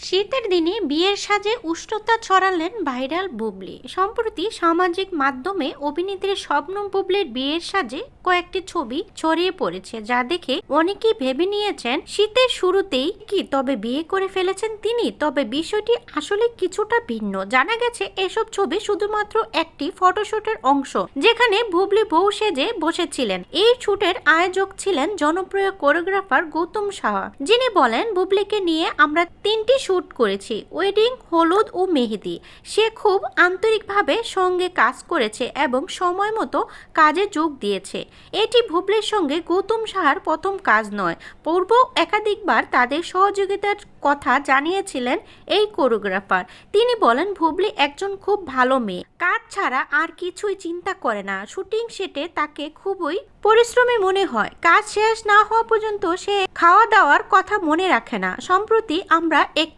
শীতের দিনে বিয়ের সাজে উষ্ণতা ছড়ালেন ভাইরাল বুবলি। সম্প্রতি সামাজিক মাধ্যমে অভিনেত্রী শবনম বুবলির বিয়ের সাজে কয়েকটি ছবি ছড়িয়ে পড়েছে, যা দেখে অনেকেই ভেবে নিয়েছেন শীতের শুরুতেই কি তবে বিয়ে করে ফেলেছেন তিনি। তবে বিষয়টি আসলে কিছুটা ভিন্ন। জানা গেছে এসব ছবি শুধুমাত্র একটি ফটোশুটের অংশ, যেখানে বুবলি বউ সেজে বসেছিলেন। এই শুটের আয়োজক ছিলেন জনপ্রিয় কোরিওগ্রাফার গৌতম সাহা, যিনি বলেন, বুবলিকে নিয়ে আমরা 3টি শুট করেছি, ওয়েডিং, হলুদ ও মেহেদি। সে খুব আন্তরিকভাবে সঙ্গে কাজ করেছে এবং সময় মতো কাজে যোগ দিয়েছে। এটি বুবলির সঙ্গে গৌতম সাহার প্রথম কাজ নয়। পূর্বেও একাধিকবার তাদের সহযোগিতার কথা জানিয়েছিলেন এই কোরিওগ্রাফার। তিনি বলেন, বুবলি একজন খুব ভালো মেয়ে, কাজ ছাড়া আর কিছুই চিন্তা করে না। শুটিং সেটে তাকে খুবই পরিশ্রমী মনে হয়। কাজ শেষ না হওয়া পর্যন্ত সে খাওয়া দাওয়ার কথা মনে রাখে না। সম্প্রতি আমরা এক